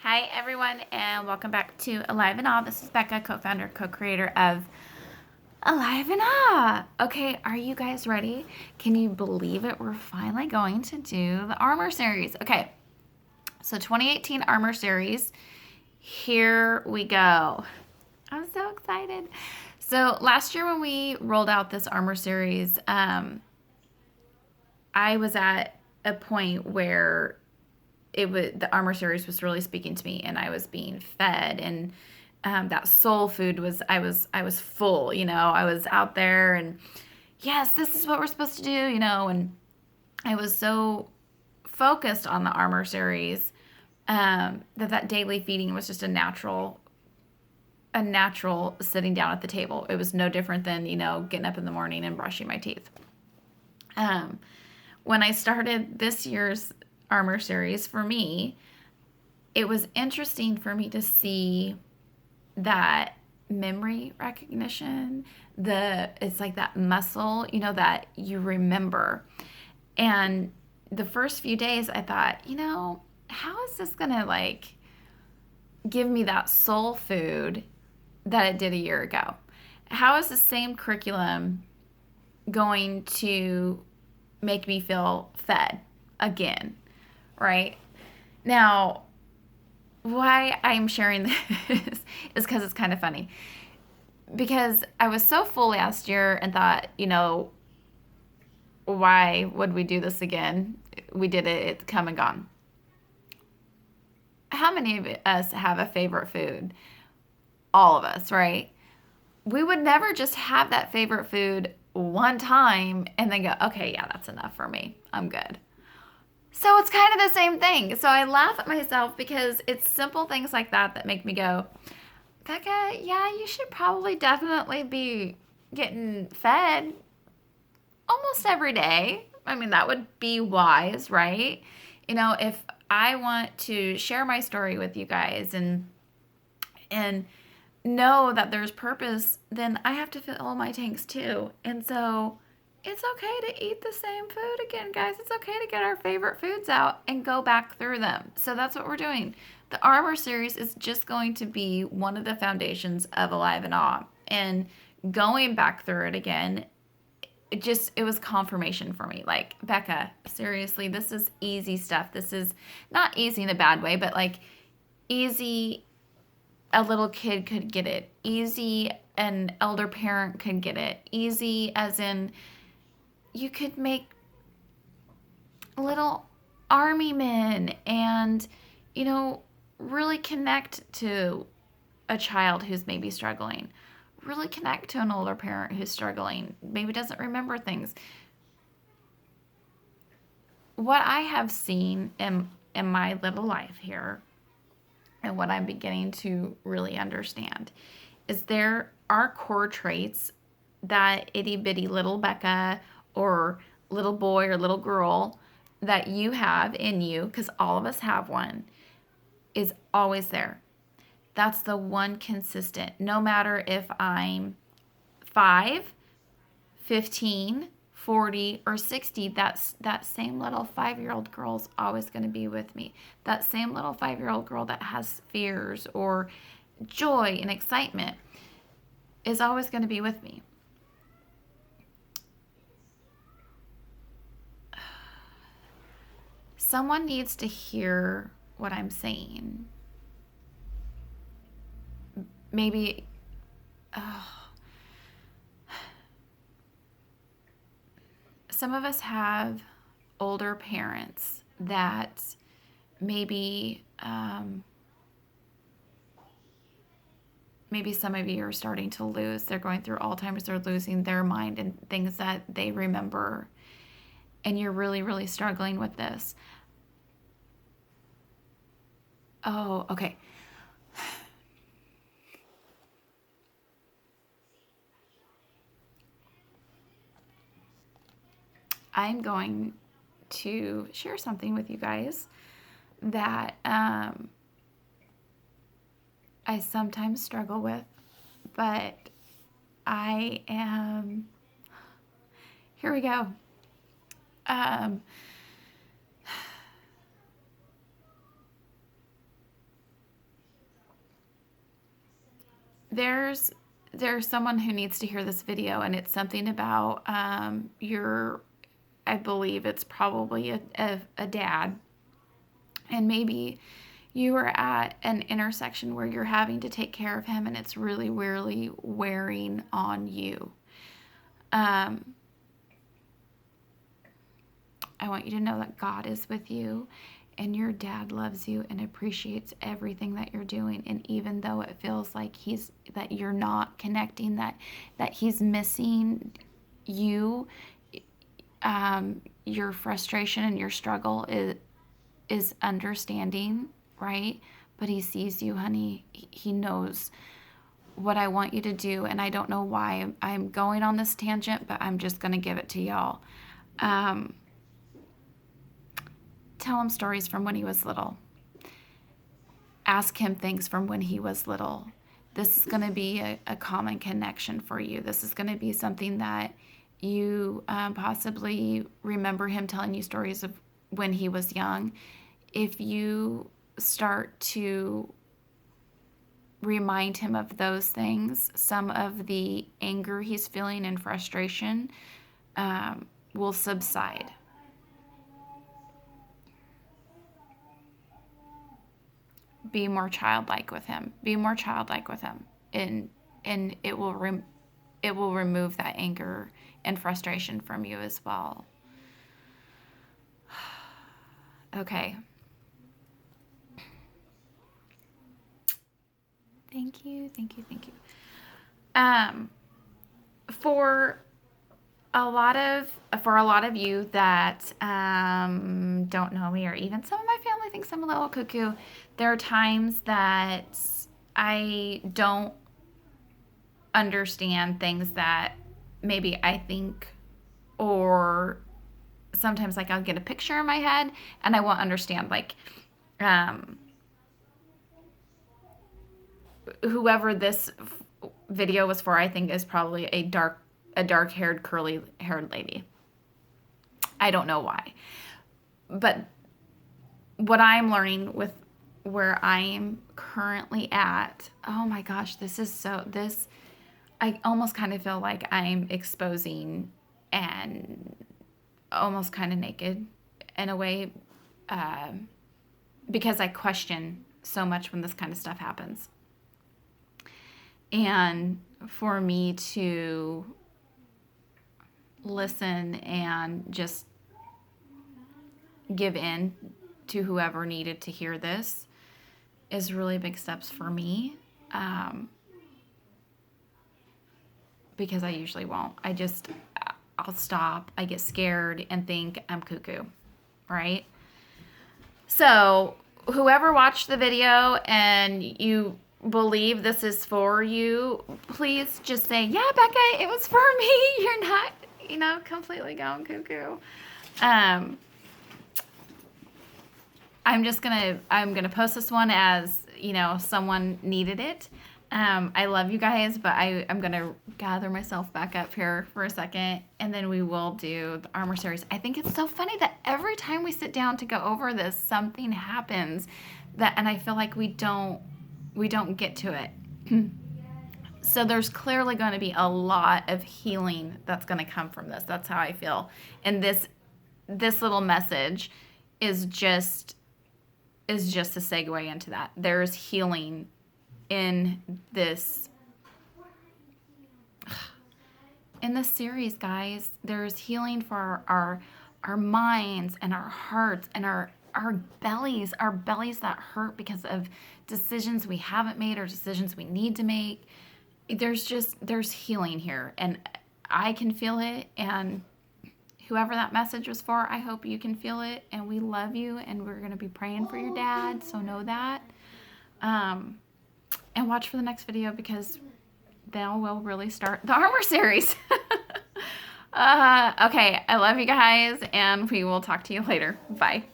Hi, everyone, and welcome back to Alive and All. This is Becca, co-founder, co-creator of Alive and All. Okay, are you guys ready? Can you believe it? We're finally going to do the Armor series. Okay, so 2018 Armor series. Here we go. I'm so excited. So last year when we rolled out this Armor series, I was at a point where the Armor series was really speaking to me, and I was being fed, and that soul food was I was full. I was out there, and yes, this is what we're supposed to do. And I was so focused on the Armor series that daily feeding was just a natural sitting down at the table. It was no different than getting up in the morning and brushing my teeth. Um, when I started this year's Armor series, for me, it was interesting for me to see that memory recognition, it's like that muscle, that you remember. And the first few days I thought, how is this gonna give me that soul food that it did a year ago? How is the same curriculum going to make me feel fed again? Right? Now, why I'm sharing this is because it's kind of funny. Because I was so full last year and thought, why would we do this again? We did it, it's come and gone. How many of us have a favorite food? All of us, right? We would never just have that favorite food one time and then go, okay, yeah, that's enough for me. I'm good. So it's kind of the same thing. So I laugh at myself because it's simple things like that make me go, Becca, yeah, you should probably definitely be getting fed almost every day. I mean, that would be wise, right? If I want to share my story with you guys and know that there's purpose, then I have to fill my tanks too. And so it's okay to eat the same food again, guys. It's okay to get our favorite foods out and go back through them. So that's what we're doing. The Armor series is just going to be one of the foundations of Alive and Awe. And going back through it again, it was confirmation for me. Like, Becca, seriously, this is easy stuff. This is not easy in a bad way, but easy, a little kid could get it. Easy, an elder parent could get it. Easy as in you could make little army men and, really connect to a child who's maybe struggling. Really connect to an older parent who's struggling, maybe doesn't remember things. What I have seen in my little life here, and what I'm beginning to really understand, is there are core traits that itty bitty little Becca or little boy or little girl that you have in you, because all of us have one, is always there. That's the one consistent. No matter if I'm 5, 15, 40, or 60, that same little 5-year-old girl's always going to be with me. That same little 5-year-old girl that has fears or joy and excitement is always going to be with me. Someone needs to hear what I'm saying. Maybe, some of us have older parents that maybe some of you are starting to lose. They're going through Alzheimer's, they're losing their mind and things that they remember. And you're really, really struggling with this. Oh, okay. I'm going to share something with you guys that I sometimes struggle with, but I am. Here we go. Um, there's someone who needs to hear this video, and it's something about I believe it's probably a dad, and maybe you are at an intersection where you're having to take care of him and it's really, really wearing on you. I want you to know that God is with you, and your dad loves you and appreciates everything that you're doing. And even though it feels like that you're not connecting, that he's missing you, your frustration and your struggle is understanding, right? But he sees you, honey. He knows what I want you to do, and I don't know why I'm going on this tangent, but I'm just going to give it to y'all. Tell him stories from when he was little. Ask him things from when he was little. This is going to be a common connection for you. This is going to be something that you possibly remember him telling you stories of when he was young. If you start to remind him of those things, some of the anger he's feeling and frustration will subside. Be more childlike with him. Be more childlike with him, and it will remove that anger and frustration from you as well. Okay. Thank you. For a lot of you that don't know me, or even some of my family thinks I'm a little cuckoo, there are times that I don't understand things that maybe I think, or sometimes like I'll get a picture in my head and I won't understand, like whoever this video was for, I think is probably a dark-haired, curly-haired lady. I don't know why. But what I'm learning with where I am currently at, oh my gosh, I almost kind of feel like I'm exposing and almost kind of naked in a way, because I question so much when this kind of stuff happens. And for me to listen and just give in to whoever needed to hear this is really big steps for me, because I usually won't. I'll stop, I get scared and think I'm cuckoo, right? So whoever watched the video and you believe this is for you, please just say, yeah, Becca, it was for me. You're not, completely going cuckoo. I'm gonna post this one as, someone needed it. I love you guys, but I'm gonna gather myself back up here for a second, and then we will do the armor series. I think it's so funny that every time we sit down to go over this, something happens and I feel like we don't get to it. So there's clearly going to be a lot of healing that's going to come from this. That's how I feel. And this little message is just a segue into that. There's healing in this series, guys. There's healing for our minds and our hearts and our bellies that hurt because of decisions we haven't made or decisions we need to make. There's healing here, and I can feel it, and whoever that message was for, I hope you can feel it, and we love you, and we're going to be praying for your dad, so know that. And watch for the next video, because then we'll really start the armor series. Okay, I love you guys, and we will talk to you later. Bye.